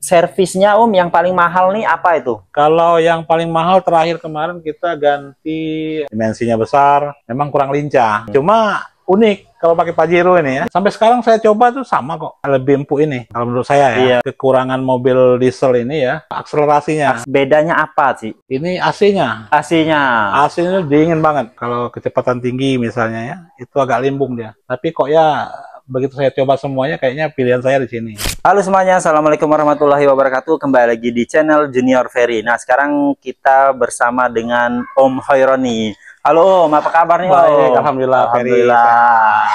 servisnya Om yang paling mahal nih apa itu? Kalau yang paling mahal terakhir kemarin kita ganti dimensinya besar, memang kurang lincah. Cuma unik kalau pakai Pajero ini ya. Sampai sekarang saya coba tuh sama kok, lebih empuk ini. Kalau menurut saya ya, Iya. kekurangan mobil diesel ini ya, akselerasinya. Bedanya apa sih? Ini AC-nya. AC-nya. AC-nya dingin banget. Kalau kecepatan tinggi misalnya ya, itu agak limbung dia. Tapi kok ya begitu saya coba semuanya, kayaknya pilihan saya di sini. Halo semuanya, assalamualaikum warahmatullahi wabarakatuh. Kembali lagi di channel Junior Ferry. Nah, sekarang kita bersama dengan Om Hoironi. Halo Om, apa kabar nih Om? Baik, alhamdulillah. Alhamdulillah.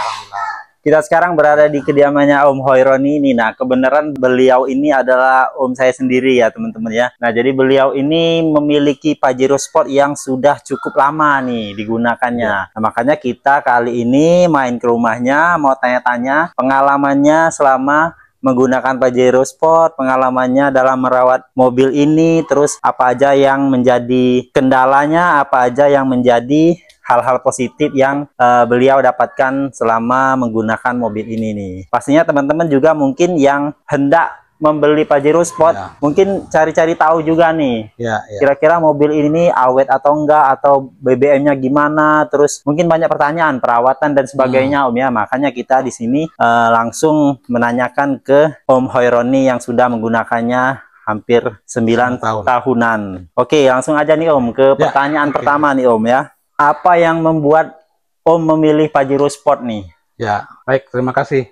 Kita sekarang berada di kediamannya Om Hoironi ini. Nah, kebenaran beliau ini adalah Om saya sendiri ya teman-teman ya. Nah, jadi beliau ini memiliki Pajero Sport yang sudah cukup lama nih digunakannya. Ya. Nah, makanya kita kali ini main ke rumahnya, mau tanya-tanya pengalamannya selama menggunakan Pajero Sport, pengalamannya dalam merawat mobil ini, terus apa aja yang menjadi kendalanya, apa aja yang menjadi hal-hal positif yang beliau dapatkan selama menggunakan mobil ini nih. Pastinya teman-teman juga mungkin yang hendak membeli Pajero Sport ya, mungkin cari-cari tahu juga nih kira-kira mobil ini awet atau enggak, atau BBM-nya gimana, terus mungkin banyak pertanyaan perawatan dan sebagainya Om ya. Makanya kita di sini langsung menanyakan ke Om Hoironi yang sudah menggunakannya hampir 9 tahunan. Oke, langsung aja nih Om ke pertanyaan pertama nih Om ya. Apa yang membuat Om memilih Pajero Sport nih? Ya, baik, terima kasih.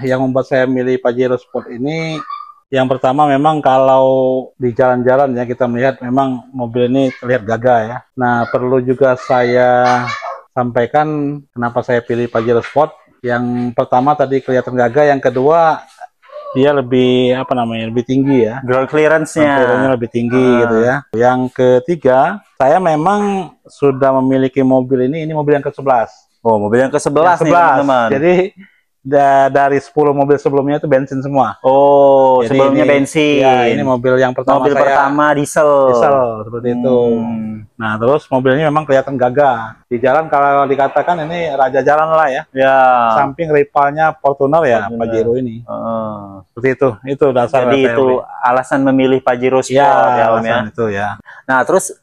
Yang membuat saya milih Pajero Sport ini, yang pertama memang kalau di jalan-jalan ya kita melihat memang mobil ini terlihat gagah ya. Nah, perlu juga saya sampaikan kenapa saya pilih Pajero Sport. Yang pertama tadi kelihatan gagah, yang kedua dia lebih lebih tinggi ya. Ground clearance-nya lebih tinggi gitu ya. Yang ketiga, saya memang sudah memiliki mobil ini mobil yang ke-11. Oh, mobil yang ke-11 nih teman-teman. Jadi dari 10 mobil sebelumnya itu bensin semua. Oh, jadi sebelumnya bensin. Ya, ini mobil yang pertama. Mobil pertama diesel. Diesel seperti itu. Nah, terus mobil ini memang kelihatan gagah. Di jalan kalau dikatakan ini raja jalan lah ya. Ya. Samping rivalnya Fortuner ya, Pajero ini. Seperti itu. Itu dasar. Jadi itu alasan memilih Pajero Sport ya Om ya. Itu ya. Nah, terus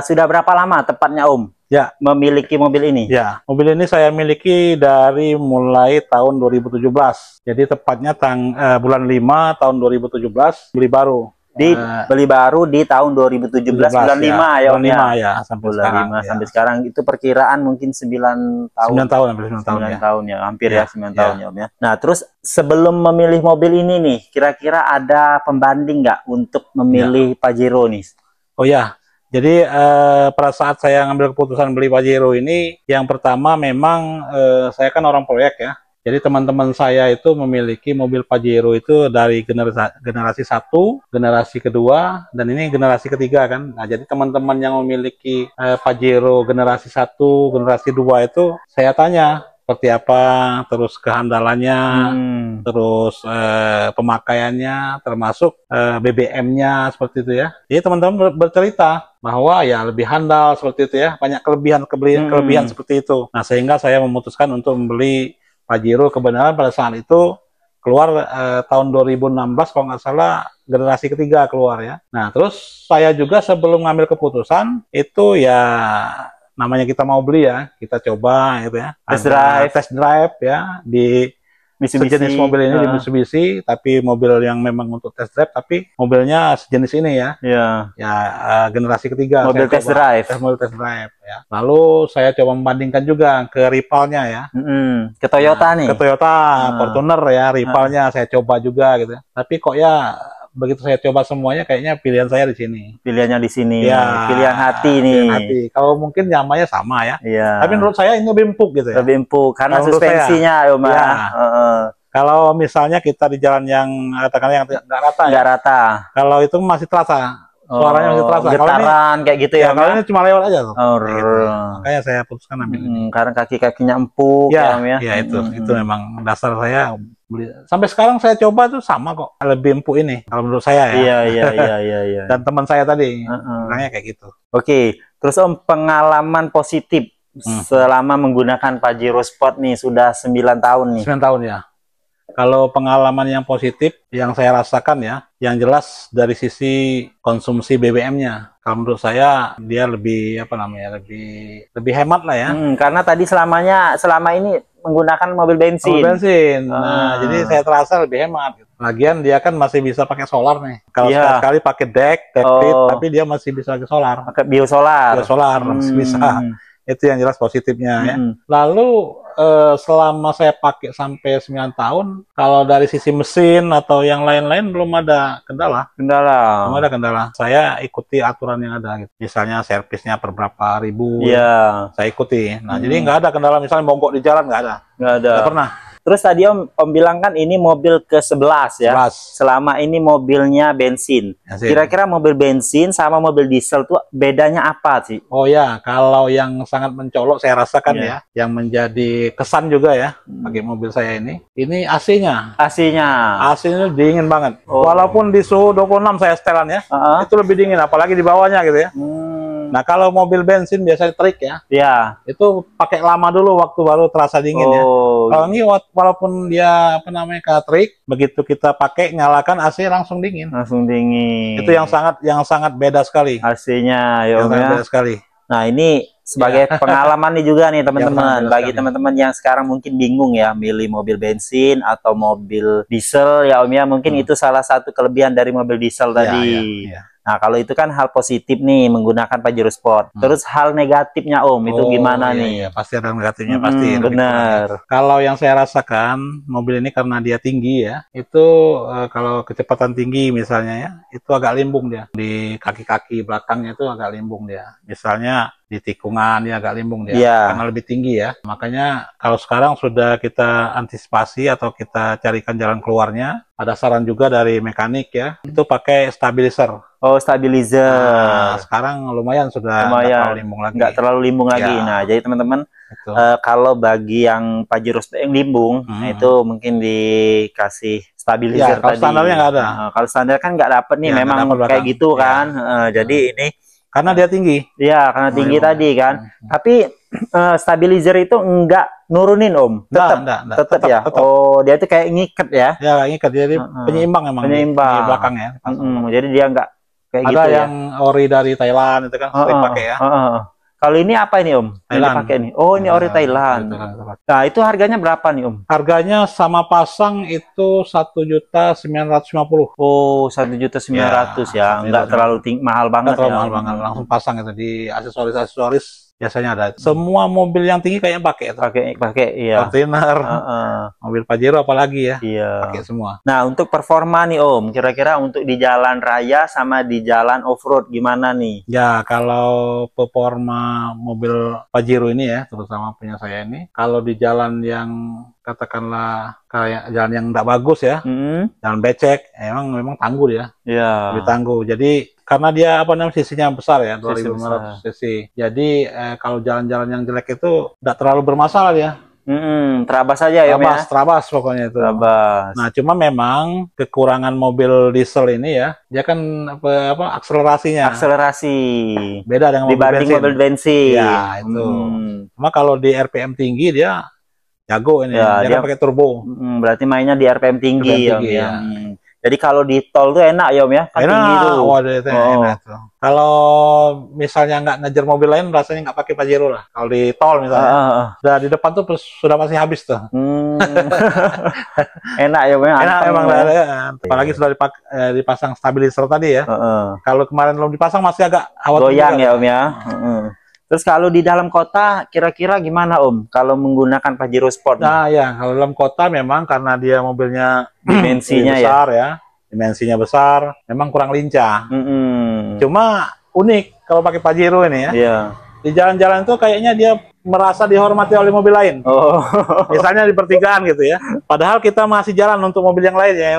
sudah berapa lama tepatnya Om memiliki mobil ini? Ya, mobil ini saya miliki dari mulai tahun 2017. Jadi tepatnya bulan 5 tahun 2017 beli baru. Beli baru di tahun 2017 bulan 5 ya Om ya. Sampai bulan sekarang, 5 sampai sekarang itu perkiraan mungkin 9 tahun. 9 tahun hampir 9 tahun. 9 tahun ya, hampir ya 9 tahun ya Om ya. Nah, terus sebelum memilih mobil ini nih, kira-kira ada pembanding nggak untuk memilih Pajero nih? Oh ya. Jadi pada saat saya ngambil keputusan beli Pajero ini, yang pertama memang saya kan orang proyek ya. Jadi teman-teman saya itu memiliki mobil Pajero itu dari generasi 1, generasi kedua, dan ini generasi ketiga kan. Nah, jadi teman-teman yang memiliki Pajero generasi 1, generasi 2 itu saya tanya seperti apa, terus kehandalannya, terus pemakaiannya, termasuk BBM-nya seperti itu ya. Jadi teman-teman bercerita bahwa ya lebih handal seperti itu ya, banyak kelebihan seperti itu. Nah, sehingga saya memutuskan untuk membeli Pajero. Kebenaran pada saat itu keluar tahun 2016 kalau nggak salah, generasi ketiga keluar ya. Nah, terus saya juga sebelum ngambil keputusan itu ya, namanya kita mau beli ya, kita coba gitu ya. Test drive ya di Mitsubishi. Sejenis mobil ini di Mitsubishi, tapi mobil yang memang untuk test drive, tapi mobilnya sejenis ini ya. Ya, generasi ketiga. Mobil test drive. Mobil test drive ya. Lalu saya coba membandingkan juga ke rivalnya ya. Ke Toyota nih. Ke Toyota, Fortuner ya, rivalnya saya coba juga gitu. Tapi kok ya begitu saya coba semuanya, kayaknya pilihan saya di sini. Pilihannya di sini. Ya, pilihan hati nih. Pilihan hati. Kalau mungkin nyamannya sama ya. Iya. Tapi menurut saya ini lebih empuk gitu ya. Lebih empuk karena suspensinya ya, Mas. Kalau misalnya kita di jalan yang katakanlah yang nggak rata. Nggak rata. Kalau itu masih terasa. Suaranya masih terasa. Getaran kayak gitu ya. Kalau ini cuma lewat aja tuh. Gitu. Makanya saya putuskan ambil ini. Karena kaki-kakinya empuk ya. Ya, itu memang dasar saya. Sampai sekarang saya coba tuh sama kok, lebih empuk ini kalau menurut saya ya. Iya. Dan teman saya tadi bilangnya kayak gitu. Oke, terus Om, pengalaman positif selama menggunakan Pajero Sport nih sudah 9 tahun nih. 9 tahun ya. Kalau pengalaman yang positif yang saya rasakan ya, yang jelas dari sisi konsumsi BBM-nya. Kalau menurut saya dia lebih apa namanya, lebih hemat lah ya. Karena tadi selama ini menggunakan mobil bensin. Mobil bensin. Nah, jadi saya terasa lebih hemat. Lagian dia kan masih bisa pakai solar nih. Kalau sekali-sekali pakai deck, tapi dia masih bisa pakai solar. Pakai biosolar. Biosolar masih bisa. Itu yang jelas positifnya ya. Lalu selama saya pakai sampai 9 tahun, kalau dari sisi mesin atau yang lain-lain belum ada kendala. Belum ada kendala. Saya ikuti aturan yang ada gitu. Misalnya servisnya per berapa ribu. Saya ikuti. Nah, jadi nggak ada kendala, misalnya mogok di jalan nggak ada. Nggak pernah. Terus tadi Om bilang kan ini mobil ke-11 ya. 11. Selama ini mobilnya bensin. Kira-kira mobil bensin sama mobil diesel tuh bedanya apa sih? Oh ya, kalau yang sangat mencolok saya rasakan ya, yang menjadi kesan juga ya pakai mobil saya ini AC-nya. AC-nya dingin banget. Walaupun di suhu 26 saya setelan ya, itu lebih dingin, apalagi di bawahnya gitu ya. Nah, kalau mobil bensin biasanya terik ya. Itu pakai lama dulu waktu baru terasa dingin ya. Kalau ini walaupun dia apa namanya terik, begitu kita pakai nyalakan AC langsung dingin. Itu yang sangat beda sekali. AC-nya ya. Beda sekali. Nah, ini sebagai pengalaman nih juga nih teman-teman. Bagi teman-teman yang sekarang mungkin bingung ya milih mobil bensin atau mobil diesel ya Om ya, mungkin itu salah satu kelebihan dari mobil diesel tadi. Nah, kalau itu kan hal positif nih menggunakan Pajero Sport. Terus hal negatifnya Om, itu gimana nih? Pasti ada negatifnya, pasti. Benar. Kalau yang saya rasakan, mobil ini karena dia tinggi ya, itu kalau kecepatan tinggi misalnya ya, itu agak limbung dia. Di kaki-kaki belakangnya itu agak limbung dia. Misalnya di tikungan dia agak limbung dia, karena lebih tinggi ya. Makanya kalau sekarang sudah kita antisipasi atau kita carikan jalan keluarnya, ada saran juga dari mekanik ya, itu pakai stabilizer. Stabilizer. Nah, sekarang lumayan sudah nggak terlalu limbung lagi. Nah, jadi teman-teman kalau bagi yang Pajero Sport yang limbung, itu mungkin dikasih stabilizer kalau tadi. Standarnya nggak ada. Kalau standar kan nggak dapet nih, memang kayak gitu kan. Jadi ini karena dia tinggi. Iya, karena tinggi tadi kan. Tapi stabilizer itu enggak nurunin Om. Tetap ya. Dia itu kayak ngiket ya. Ya, ngiket. Jadi penyeimbang emang. Penyeimbang di belakangnya. Jadi dia enggak kayak ada gitu yang ori dari Thailand itu kan sering pakai ya. Kalau ini apa ini Om? Yang dipakai nih. Oh, ini ori Thailand. Nah, itu harganya berapa nih Om? Harganya sama pasang itu 1.950.000. Oh, 1.900.000 ya. Enggak terlalu mahal banget. Mahal banget. Langsung pasang itu di aksesoris biasanya ada. Semua mobil yang tinggi kayaknya pakai iya. Container, mobil Pajero apalagi ya. Pakai semua. Nah, untuk performa nih Om, kira-kira untuk di jalan raya sama di jalan off-road gimana nih? Ya, kalau performa mobil Pajero ini ya, terutama punya saya ini, kalau di jalan yang katakanlah kayak jalan yang tidak bagus ya, jalan becek, memang tangguh ya. Lebih tangguh. Jadi karena dia apa namanya sisinya besar ya, 2500 cc. Jadi kalau jalan-jalan yang jelek itu tidak terlalu bermasalah ya. Terabas aja ya, terabas pokoknya itu. Nah, cuma memang kekurangan mobil diesel ini ya, dia kan akselerasinya. Beda dengan mobil bensin. Ya, itu. Cuma kalau di RPM tinggi dia jago ini, dia kan pakai turbo. Berarti mainnya di RPM tinggi ya. Jadi kalau di tol tuh enak ya Om ya, kan tinggi tuh. Enak tuh. Kalau misalnya nggak ngejar mobil lain, rasanya nggak pakai Pajero lah. Kalau di tol misalnya, udah di depan tuh sudah masih habis tuh. Enak ya Om ya. Enak emang ya. Apalagi sudah dipasang stabilizer tadi ya. Kalau kemarin belum dipasang masih agak goyang ya Om ya. Terus kalau di dalam kota kira-kira gimana Om kalau menggunakan Pajero Sport? Nah ya, kalau dalam kota memang karena dia mobilnya dimensinya besar ya, dimensinya besar, memang kurang lincah. Cuma unik kalau pakai Pajero ini ya. Di jalan-jalan itu kayaknya dia merasa dihormati oleh mobil lain. Misalnya di pertigaan gitu ya. Padahal kita masih jalan untuk mobil yang lain ya,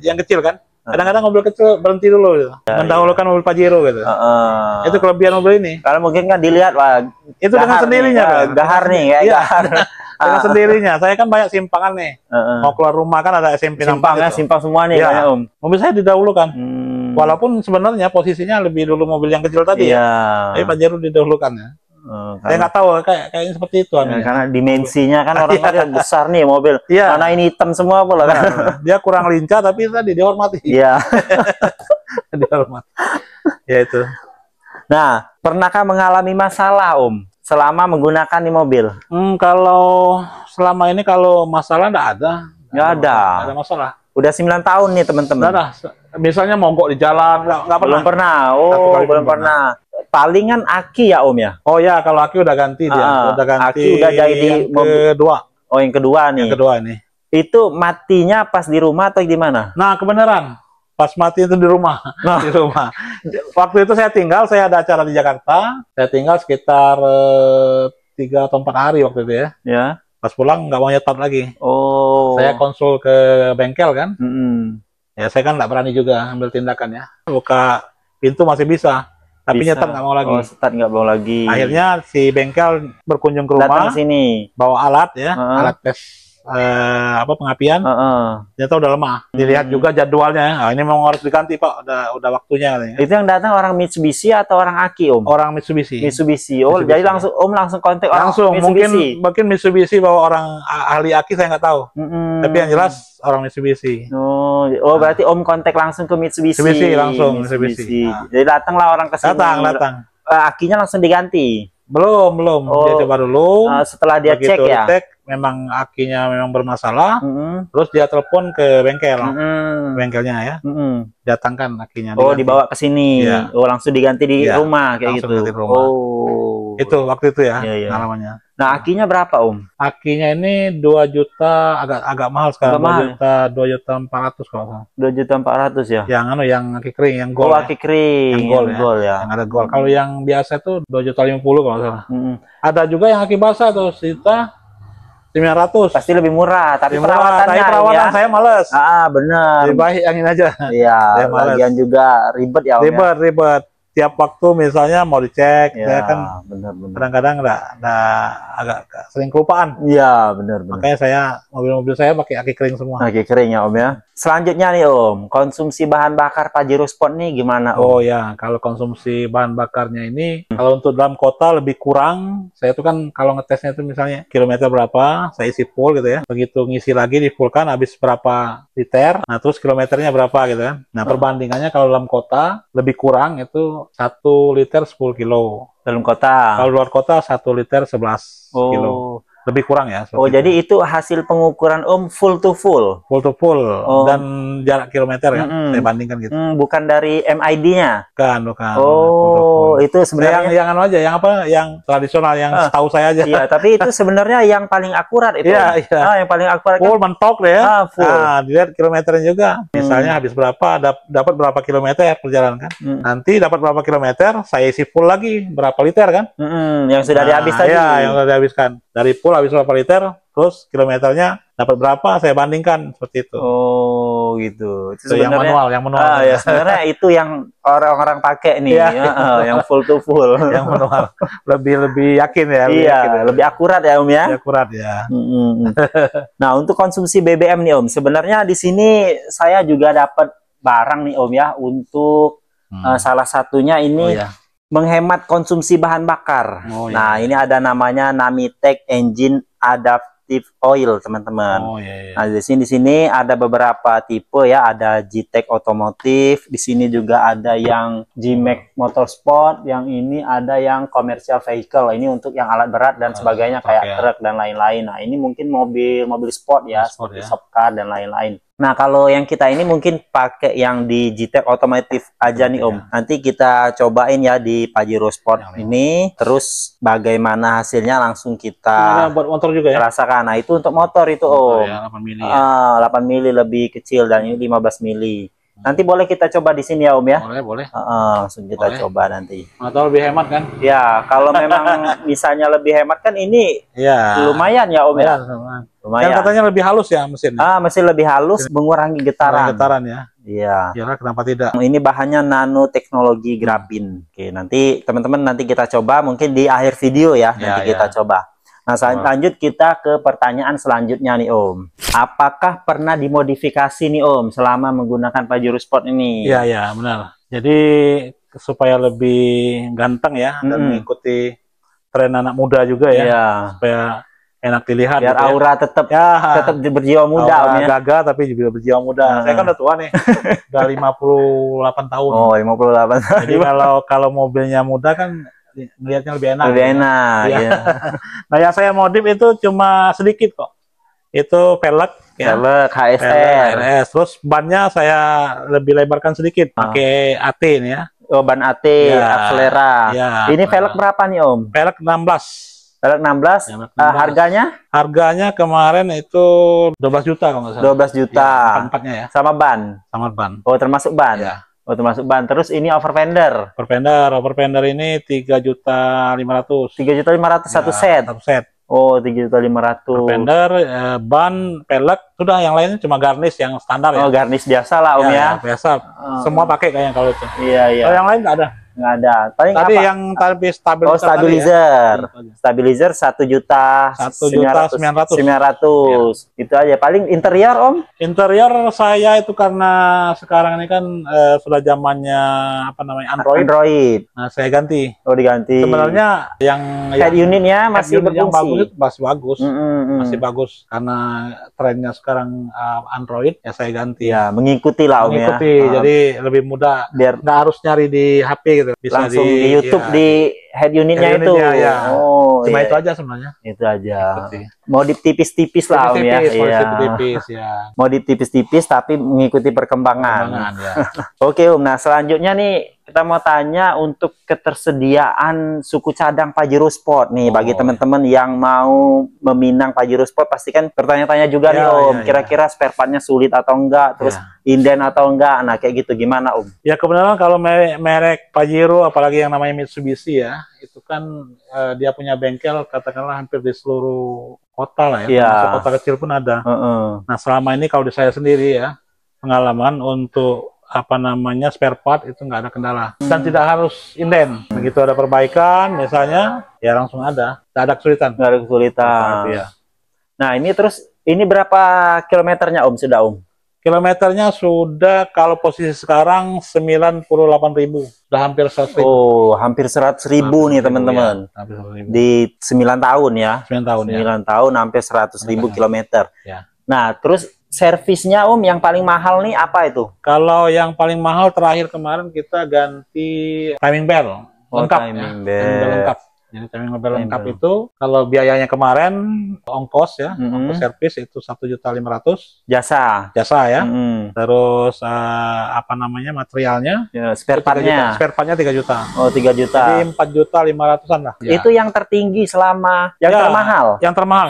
yang kecil kan. Kadang-kadang mobil kecil berhenti dulu gitu. Mendahulukan mobil Pajero gitu. Itu kelebihan mobil ini. Kalau mungkin kan dilihat itu dengan sendirinya nih, gahar nih ya. Dengan sendirinya. Saya kan banyak simpangan nih. Mau keluar rumah kan ada simpang semua nih ya. Om. Mobil saya didahulukan. Walaupun sebenarnya posisinya lebih dulu mobil yang kecil tadi ya. Tapi Pajero didahulukan ya. Saya nggak tahu, kayaknya seperti itu. Karena dimensinya kan orang lihat besar nih mobil. Iya. Mana ini hitam semua pula kan. Dia kurang lincah tapi tadi dihormati. Iya. Dihormati. Ya itu. Nah, pernahkah mengalami masalah Om selama menggunakan nih mobil? Kalau selama ini kalau masalah nggak ada. Nggak ada. Nggak ada masalah. Udah 9 tahun nih teman-teman. Nggak ada. Misalnya mogok di jalan nggak pernah. Belum pernah. Oh, belum pernah. Palingan aki ya Om ya? Oh ya, kalau aki udah ganti dia. Udah ganti. Aki udah jadi yang kedua. Oh, yang kedua nih. Yang kedua ini. Itu matinya pas di rumah atau gimana? Nah, kebenaran. Pas mati itu di rumah. Nah. Di rumah. Waktu itu saya ada acara di Jakarta. Saya tinggal sekitar 3 atau 4 hari waktu itu ya. Ya. Pas pulang nggak mau nyetat lagi. Oh. Saya konsul ke bengkel kan. Mm-mm. Ya saya kan nggak berani juga ambil tindakan ya. Buka pintu masih bisa. Tapi Bisa. nyetat nggak mau lagi. Oh, setat nggak mau lagi. Akhirnya si bengkel berkunjung ke rumah. Datang sini. Bawa alat ya. Alat tes pengapian. Ternyata udah lemah. Dilihat juga jadwalnya. Nah, ini mau harus diganti Pak. Udah waktunya katanya. Itu yang datang orang Mitsubishi atau orang Aki Om? Orang Mitsubishi. Mitsubishi. Oh, Mitsubishi. Jadi Om langsung kontak orang Langsung. Mitsubishi. Mungkin Mitsubishi bawa orang ahli Aki saya nggak tahu. Tapi yang jelas orang Mitsubishi. Oh, berarti Om kontak langsung ke Mitsubishi. Mitsubishi. Nah. Jadi datanglah orang ke sini. Datang. Akinya langsung diganti. Belum. Oh. Dia coba dulu. Setelah dia cek ya. Memang akinya memang bermasalah. Terus dia telepon ke bengkel. Bengkelnya ya. Datangkan akinya. Oh, dibawa ke sini. Ya. Oh, langsung diganti di rumah kayak gitu. Di rumah. Oh. Itu waktu itu ya, pengalamannya. Nah, akinya berapa Om? Akinya ini 2 juta, agak mahal sekarang. 2 juta 400 kalau salah. 2.400.000 ya? Yang aki kering, yang gold. Oh, aki kering. Yang gold ya. Yang ada gold. Kalau yang biasa itu 2.050 kalau salah. Ada juga yang aki basah tuh, sejuta 900. Pasti lebih murah, tapi perawatannya perawatan saya males. Benar. Lebih baik yang ini aja. Iya, lagian juga ribet ya Om. Ribet. Tiap waktu misalnya mau dicek, saya kan benar. kadang-kadang agak sering kelupaan. Iya, benar. Makanya saya mobil-mobil saya pakai aki kering semua. Aki kering ya Om ya. Selanjutnya nih Om, konsumsi bahan bakar Pajero Sport nih gimana Om? Oh ya, kalau konsumsi bahan bakarnya ini, kalau untuk dalam kota lebih kurang. Saya itu kan kalau ngetesnya itu misalnya kilometer berapa, saya isi full gitu ya. Begitu ngisi lagi di full kan habis berapa liter, nah terus kilometernya berapa gitu kan. Nah perbandingannya kalau dalam kota lebih kurang itu 1 liter 10 kilo. Dalam kota? Kalau luar kota 1 liter 11 kilo. Lebih kurang ya. Oh, jadi itu hasil pengukuran Om full to full? Full to full. Dan jarak kilometer ya, saya bandingkan gitu. Bukan dari MID-nya? Bukan. Oh, itu sebenarnya yang anu aja, yang tradisional, yang setahu saya aja. Iya, tapi itu sebenarnya yang paling akurat itu. Iya. Yang paling akurat full mentok deh ya. Full. Nah, dilihat kilometernya juga. Misalnya habis berapa, dapat berapa kilometer perjalanan kan. Nanti dapat berapa kilometer, saya isi full lagi berapa liter kan. Yang sudah dihabis tadi. Iya, yang sudah dihabiskan. Dari full habis berapa liter, terus kilometernya dapat berapa, saya bandingkan seperti itu. Oh, gitu. Itu yang manual. Ya sebenarnya itu yang orang-orang pakai nih, yang full to full. Yang manual. Lebih yakin ya. Lebih akurat ya Om ya. Lebih akurat ya. Nah, untuk konsumsi BBM nih Om, sebenarnya di sini saya juga dapat barang nih Om ya, untuk salah satunya ini. Menghemat konsumsi bahan bakar. Nah, ini ada namanya Namitec Engine Adaptive Oil, teman-teman. Nah, di sini ada beberapa tipe ya, ada G-Tech Otomotif, di sini juga ada yang G-Max Motorsport, yang ini ada yang Commercial Vehicle. Ini untuk yang alat berat dan sebagainya kayak truk dan lain-lain. Nah, ini mungkin mobil sport ya, seperti shop car dan lain-lain. Nah, kalau yang kita ini mungkin pakai yang di G-Tech Otomotif aja nih Om. Nanti kita cobain ya di Pajero Sport ini. Terus bagaimana hasilnya langsung kita buat motor juga ya? rasakan. Nah, itu untuk motor itu Om. 8 mili ya. 8 mili lebih kecil dan ini 15 mili. Nanti boleh kita coba di sini ya Om ya? Boleh. Langsung kita coba nanti. Atau lebih hemat kan? Ya, kalau memang misalnya lebih hemat kan ini lumayan ya Om ya? Lumayan. Kan katanya lebih halus ya mesinnya? Mesin lebih halus, mengurangi getaran. Getaran ya? Iya. Kenapa tidak? Ini bahannya nanoteknologi grafin. Oke, nanti teman-teman kita coba mungkin di akhir video ya. Nanti kita coba. Nah, lanjut kita ke pertanyaan selanjutnya nih Om. Apakah pernah dimodifikasi nih Om selama menggunakan Pajero Sport ini? Iya, benar. Jadi supaya lebih ganteng ya dan mengikuti tren anak muda juga ya, Iya. supaya enak dilihat. Biar gitu ya. aura tetap berjiwa muda, Om Aura ya. gagah tapi juga berjiwa muda. Saya kan udah tua nih, udah 58 tahun. Oh, 58 tahun. Jadi kalau mobilnya muda kan melihatnya lebih enak. Lebih enak. Iya. Iya. Nah, yang saya modif itu cuma sedikit kok. Itu velg ya. Velg HSR. HRS. Terus bannya saya lebih lebarkan sedikit, pakai AT ini ya. Oh, ban AT, Ya. Acelera. Ya. Ini velg berapa nih, Om? Velg 16. Velg 16. Velg 16. Harganya? Harganya kemarin itu 12 juta kalau nggak salah. 12 juta. Ya, empatnya ya. Sama ban. Sama ban. Oh, termasuk ban. Ya. Oh, termasuk ban. Terus ini over fender. Over fender ini 3.500.000. 3.500.000 satu set. Satu set. Oh, 3.500.000. Fender, ban, pelek, sudah yang lainnya cuma garnish yang standar ya. Oh, garnish biasa lah, Om ya. Biasa. Semua pakai kayaknya kalau itu. Iya, iya. Kalau yang lain nggak ada. Nggak ada. Paling Tadi apa? yang tadi stabilizer. Oh, stabilizer. Ya. Stabilizer 1.900.900. Itu aja. Paling interior, Om? Interior saya itu karena sekarang ini kan sudah zamannya apa namanya Android. Nah, saya ganti. Oh, diganti. Sebenarnya yang head unitnya masih berfungsi. Yang bagus itu masih bagus. Masih bagus karena trennya sekarang Android ya saya ganti. Ya, mengikuti lah, Om ya. Mengikuti. Jadi lebih mudah. Biar nggak harus nyari di HP gitu. Bisa langsung di YouTube di head unitnya itu. Ya. Oh, cuma iya. itu aja sebenarnya. Itu aja. Modif tipis-tipis lah, Om ya. Tipis ya. Modif tipis-tipis tapi mengikuti perkembangan. Ya. Oke, Om. Nah, selanjutnya nih kita mau tanya untuk ketersediaan suku cadang Pajero Sport nih bagi teman-teman yang mau meminang Pajero Sport, pasti kan bertanya-tanya juga nih, Om. Kira-kira spare partnya sulit atau enggak, terus inden atau enggak. Nah, kayak gitu gimana, Om? Ya, kebenaran kalau merek Pajero apalagi yang namanya Mitsubishi ya, itu kan dia punya bengkel katakanlah hampir di seluruh kota lah ya. Termasuk kota kecil pun ada. Nah, selama ini kalau di saya sendiri ya, pengalaman untuk apa namanya spare part itu nggak ada kendala dan tidak harus inden. Begitu ada perbaikan misalnya ya langsung ada, nggak ada kesulitan. Nggak ada kesulitan. Ya. Nah, ini terus ini berapa kilometernya, Om, sudah, Om? Kilometernya sudah kalau posisi sekarang 98.000, sudah hampir 100.000. Oh, hampir 100.000 nih teman-teman. Ya, di 9 tahun ya. 9 tahun 9 tahun hampir 100.000 kilometer. Ya. Nah, terus servisnya, Om, yang paling mahal nih apa itu? Kalau yang paling mahal terakhir kemarin kita ganti timing bell lengkap. Timing bell lengkap. Jadi timing bell lengkap itu kalau biayanya kemarin ongkos ya, ongkos servis itu 1.500.000. Jasa ya. Terus apa namanya materialnya? Ya, spare partnya. Spare partnya 3 juta. Oh, 3 juta. Jadi 4.500.000-an lah. Ya. Itu yang tertinggi selama termahal.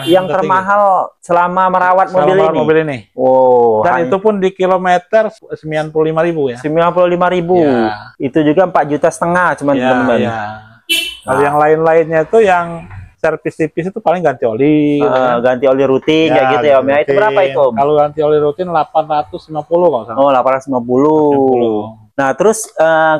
Yang termahal selama merawat mobil ini. Oh. Dan itu pun di kilometer 95.000 ya. 95.000. Ya. Itu juga 4,5 juta cuman teman-teman. Ya. Kalau yang lain-lainnya itu yang servis tipis itu paling ganti oli. Ganti oli rutin kayak gitu ya, Om. Ya, itu berapa itu, Om? Kalau ganti oli rutin 850 kalau salah. Oh, 850. Nah, terus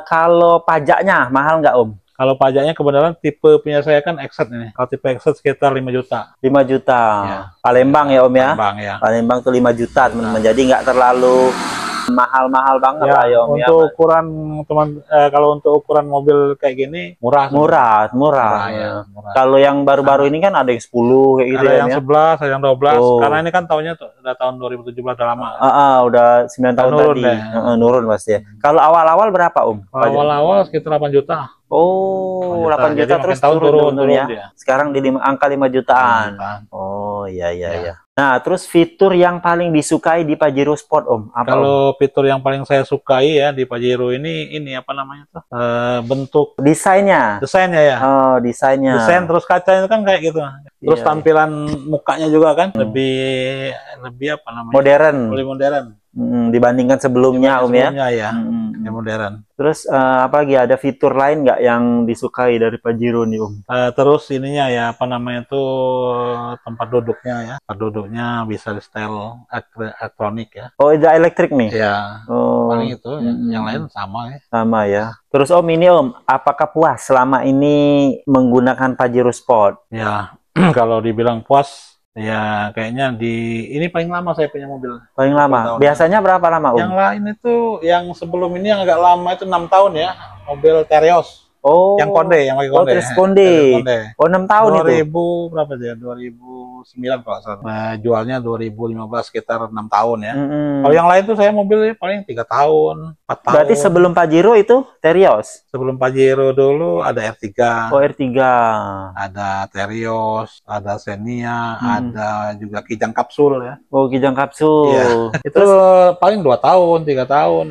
kalau pajaknya mahal nggak, Om? Kalau pajaknya kebenaran tipe punya saya kan Exet ini. Kalau tipe Exet sekitar 5 juta. 5 juta. Ya. Palembang ya, Om ya? Palembang ya. Palembang tuh 5 juta, teman-teman. Jadi nggak terlalu mahal-mahal banget ya, lah ya, Om. Untuk ukuran kalau untuk ukuran mobil kayak gini murah. Murah. Kalau yang baru-baru ini kan ada yang 10 kayak gitu ada ya. Yang 11, ada yang 12. Karena ini kan tahunnya udah tahun 2017 udah lama. Udah 9 tahun nurun tadi. Nurun pasti ya. Kalau awal-awal berapa, Om? Awal-awal sekitar 8 juta. Oh, 8 juta terus turun ya. Sekarang di angka 5 jutaan. Oh, iya. Nah, terus fitur yang paling disukai di Pajero Sport, Om? Apa, kalau fitur yang paling saya sukai ya di Pajero ini apa namanya tuh? Bentuk desainnya ya. Oh, desainnya. Desain terus kacanya itu kan kayak gitu. Terus tampilan mukanya juga kan lebih apa namanya? Modern. Lebih modern. Dibandingkan sebelumnya, Om ya. Ya modern. Terus apalagi ada fitur lain nggak yang disukai dari Pajero nih, Om? Terus ininya ya apa namanya tuh tempat duduknya ya. Tempat duduknya bisa di style elektronik ya. Oh, itu elektrik nih? Ya. Oh. Paling itu. Yang lain sama ya. Sama ya. Terus, Om, ini, Om, apakah puas selama ini menggunakan Pajero Sport? Ya, kalau dibilang puas. Ya, kayaknya ini paling lama saya punya mobil. Paling lama? Biasanya berapa lama, Om? Yang lain itu, yang sebelum ini yang agak lama itu 6 tahun ya. Mobil Terios. Oh. Yang konde, yang pakai Oh, konde. Tris Konde. Konde. Oh, 6 tahun itu. 2000 berapa dia? 2009 kalau nggak salah. Nah, jualnya 2015 sekitar 6 tahun ya. Kalau yang lain tuh saya mobil paling 3 tahun, 4 tahun. Berarti sebelum Pajero itu Terios. Sebelum Pajero dulu ada R3. Oh, R3. Ada Terios, ada Xenia, ada juga Kijang Kapsul ya. Oh, Kijang Kapsul. Iya. Itu paling 2 tahun, 3 tahun.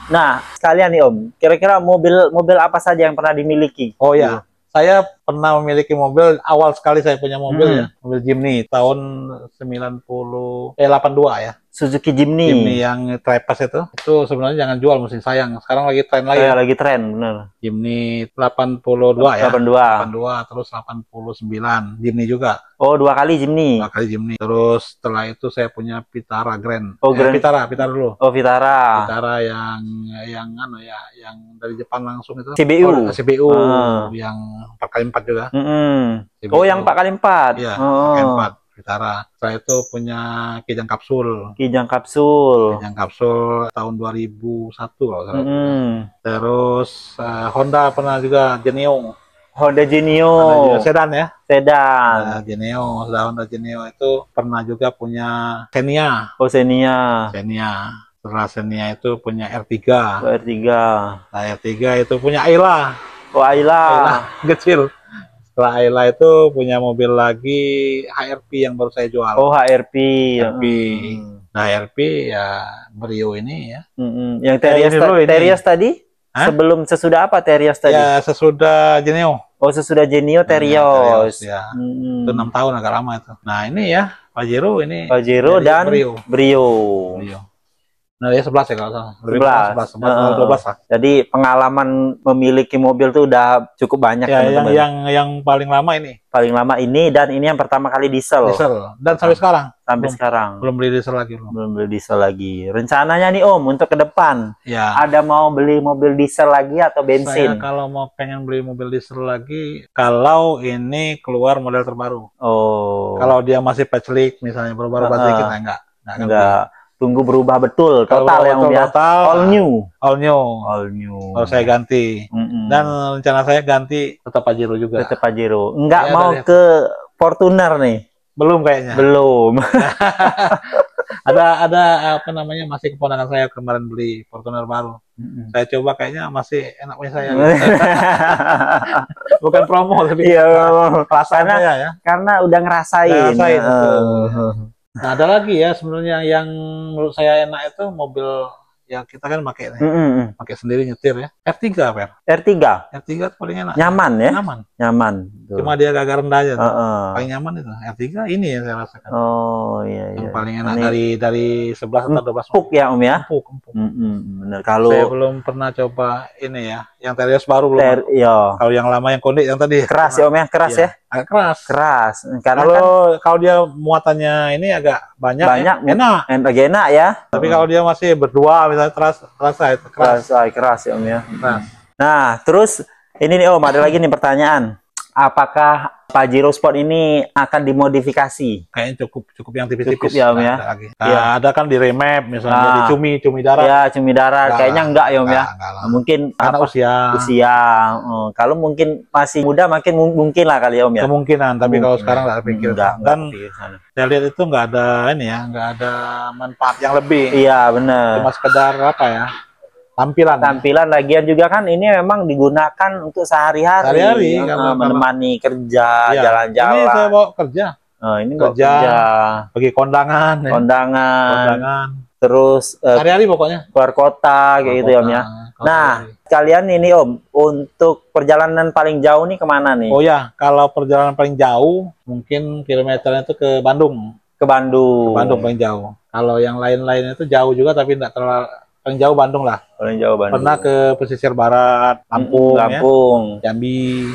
Nah, sekalian nih Om, kira-kira mobil apa saja yang pernah dimiliki? Oh ya, saya pernah memiliki mobil, awal sekali saya punya mobil ya, mobil Jimny tahun 82 ya. Suzuki Jimny. Jimny yang Tripass itu sebenarnya jangan jual, mesti sayang. Sekarang lagi tren lagi. Lagi tren, bener. Jimny 82 ya. 82 terus 89. Jimny juga. Oh, 2 kali Jimny. 2 kali Jimny. Terus setelah itu saya punya Vitara Grand. Oh, Grand. Vitara dulu. Oh, Vitara. Vitara yang yang dari Jepang langsung itu. CBU. Oh, CBU yang 4x4 juga. Oh, yang 4x4. Iya, 4x4. Vitara. Saya itu punya Kijang Kapsul. Kijang Kapsul. Kijang Kapsul tahun 2001 kalau salah. Terus Honda pernah juga Genio. Honda Genio. Sedan ya. Sedan. Genio, Honda Genio itu pernah juga punya Xenia. Oh, Xenia. Xenia. Setelah Xenia itu punya R3. Oh, R3. Nah, R3 itu punya Ayla. Oh, Ayla. Kecil. Setelah Ayla itu punya mobil lagi HRP yang baru saya jual. Oh, HRP. Nah, HRP ya Brio ini ya. Yang Terios tadi? Hah? Sesudah apa Terios tadi? Ya, sesudah Genio. Oh, sesudah Genio Terios. Ya. Itu 6 tahun, agak lama itu. Nah, ini ya Pajero ini. Pajero dan Brio. Nah, ya 11 ya kalau salah. 11 12 lah. Jadi pengalaman memiliki mobil tuh udah cukup banyak ya, teman-teman. Yang paling lama ini. Paling lama ini, dan ini yang pertama kali diesel. Dan sampai sekarang. Sekarang. Belum beli diesel lagi. Belum beli diesel lagi. Rencananya nih Om untuk ke depan. Ya. Ada mau beli mobil diesel lagi atau bensin? Saya kalau mau pengen beli mobil diesel lagi, kalau ini keluar model terbaru. Oh. Kalau dia masih facelift misalnya baru-baru dikit, enggak. Tunggu berubah betul total yang all new. Kalau saya ganti. Dan rencana saya ganti tetap Pajero juga. Tetap Pajero. Enggak mau ke Fortuner nih. Belum kayaknya. Belum. ada apa namanya, masih keponakan saya kemarin beli Fortuner baru. Saya coba, kayaknya masih enak punya saya. Bukan promo tapi rasanya ya. Karena udah ngerasain. Nah, ada lagi ya sebenarnya yang menurut saya enak itu mobil yang kita kan pakai pakai sendiri nyetir ya. R3 Fer. R3 itu paling enak. Nyaman ya? Nyaman. Cuma dia agak rendah aja. Paling nyaman itu. R3 ini yang saya rasakan. Oh iya. Yang paling enak dari 11 atau 12. Empuk ya Om ya? Empuk. Bener. Kalau saya belum pernah coba ini ya. Yang Terios baru belum. Kalau yang lama yang Konde yang tadi. Keras ya Om ya? Keras ya? Agak keras. Karena kalau dia muatannya ini agak banyak enak. Enak ya. Tapi kalau dia masih berdua misalnya terasa itu keras ya Om ya. Keras. Nah, terus ini nih Om, ada lagi nih pertanyaan. Apakah Pajero Sport ini akan dimodifikasi? Kayaknya cukup yang tipis-tipis ya Om ya. Ada kan di remap misalnya, di cumi darat. Ya, cumi darat. Kayaknya enggak ya Om ya. Mungkin karena usia. Kalau mungkin masih muda mungkin lah kali ya Om ya. Kemungkinan, tapi kalau sekarang nggak pikir. Dan saya lihat itu nggak ada manfaat yang lebih. Iya, benar. Cuma sekedar apa ya? Tampilan lagian juga kan ini memang digunakan untuk sehari-hari menemani kerja, jalan-jalan. Ini saya bawa kerja. Ini kerja, pergi kondangan. Terus hari-hari pokoknya keluar kota kayak gitu ya Om ya. Nah, kalian ini Om, untuk perjalanan paling jauh nih kemana nih? Oh ya, kalau perjalanan paling jauh mungkin kilometernya itu ke Bandung. Ke Bandung paling jauh. Kalau yang lain-lainnya itu jauh juga tapi tidak terlalu. Paling jauh Bandung lah. Paling jauh Bandung. Pernah ke pesisir barat, Lampung, ya? Jambi,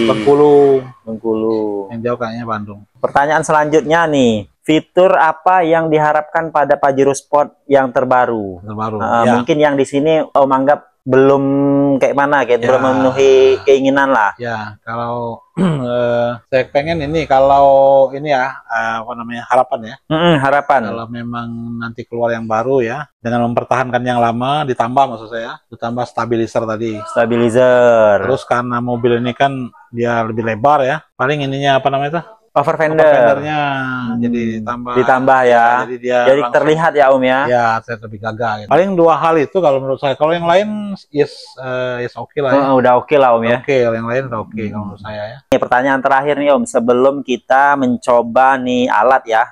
Bengkulu. Yang jauh kayaknya Bandung. Pertanyaan selanjutnya nih, fitur apa yang diharapkan pada Pajero Sport yang terbaru? Ya. Mungkin yang di sini Om anggap belum kayak mana, kayak Ya. belum memenuhi keinginan lah. Ya, kalau saya pengen ini, kalau ini ya, apa namanya, harapan ya. Harapan. Kalau memang nanti keluar yang baru ya, dengan mempertahankan yang lama, ditambah maksud saya, ditambah stabilizer tadi. Stabilizer. Terus karena mobil ini kan dia lebih lebar ya, paling ininya apa namanya itu? Over Over fender. fendernya jadi Ditambah ya. jadi dia Jadi langsung, terlihat ya Om ya. ya, saya lebih gagah gitu. Paling dua hal itu kalau menurut saya. Kalau yang lain yes oke lah ya. Udah oke lah Om ya. Oke, yang lain udah oke kalau menurut saya ya. Ini pertanyaan terakhir nih Om, sebelum kita mencoba nih alat ya,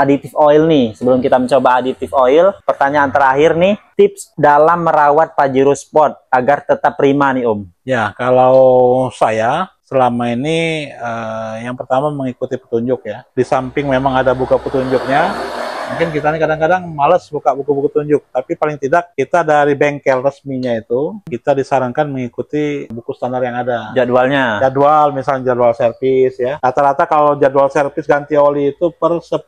aditif oil nih. Sebelum kita mencoba aditif oil, pertanyaan terakhir nih, tips dalam merawat Pajero Sport agar tetap prima nih Om. Ya, kalau saya selama ini yang pertama mengikuti petunjuk ya. Di samping memang ada buku petunjuknya, mungkin kita nih kadang-kadang malas buka buku-buku petunjuk, tapi paling tidak kita dari bengkel resminya itu kita disarankan mengikuti buku standar yang ada. Jadwalnya. Jadwal, misalnya jadwal servis ya. Rata-rata kalau jadwal servis ganti oli itu per 10.000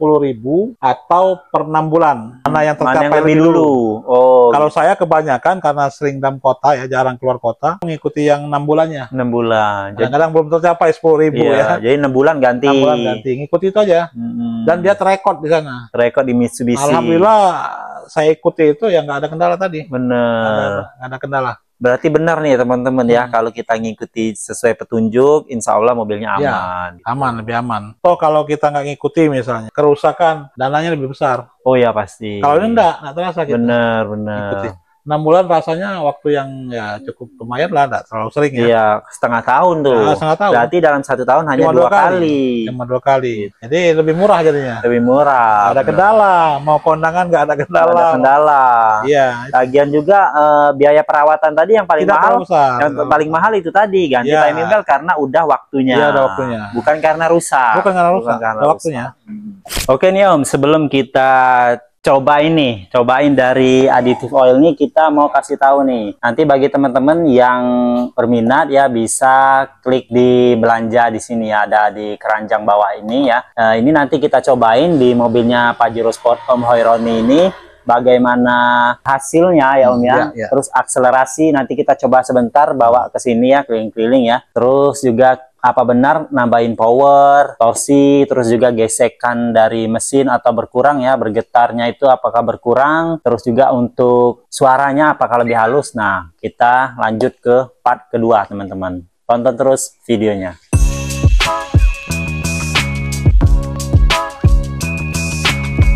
atau per 6 bulan. Mana yang tercapai Mana yang lebih dulu? Oh, kalau saya kebanyakan karena sering dalam kota ya, jarang keluar kota, mengikuti yang 6 bulannya. 6 bulan. Kadang-kadang belum tercapai 10.000 iya, ya. jadi 6 bulan ganti. 6 bulan ganti, ngikuti itu aja. Dan dia terekod di sana. Rekod di Mitsubishi. Alhamdulillah saya ikuti itu ya, nggak ada kendala tadi. Bener. Nggak ada kendala. Berarti benar nih teman-teman ya, kalau kita ngikuti sesuai petunjuk, insya Allah mobilnya Ya, aman. aman, lebih aman. Toh kalau kita nggak ngikuti misalnya, kerusakan, dananya lebih besar. Oh ya pasti. Kalau ini nggak terasa gitu. Bener, Ikuti. bener. 6 bulan rasanya waktu yang ya cukup lumayan lah, nggak terlalu sering ya. Iya, setengah tahun tuh. Nah, setengah tahun. Berarti dalam 1 tahun hanya Cuma 2 kali. Cuma 2 kali. Jadi lebih murah jadinya. Lebih murah. Nggak ada kendala, mau kondangan nggak ada kendala. Nggak ada kendala. Iya. Lagian juga biaya perawatan tadi yang paling Tidak mahal. terlalu besar. Yang paling mahal itu tadi ganti Iya. timing belt karena udah waktunya. Iya, ada waktunya. Bukan karena rusak. Bukan karena rusak, karena ada waktunya. Oke nih Om, sebelum kita cobain dari aditif oil nih, kita mau kasih tahu nih. Nanti bagi teman-teman yang berminat ya, bisa klik di belanja di sini ya, ada di keranjang bawah ini ya. Ini nanti kita cobain di mobilnya Pajero Sport Om Hoironi ini. Bagaimana hasilnya ya Om ya. Ya. Terus akselerasi nanti kita coba sebentar bawa ke sini ya, keliling-keliling ya. Terus juga apa benar nambahin power, torsi, terus juga gesekan dari mesin atau berkurang ya, bergetarnya itu apakah berkurang, terus juga untuk suaranya apakah lebih halus. Nah, kita lanjut ke part kedua teman-teman. Tonton terus videonya.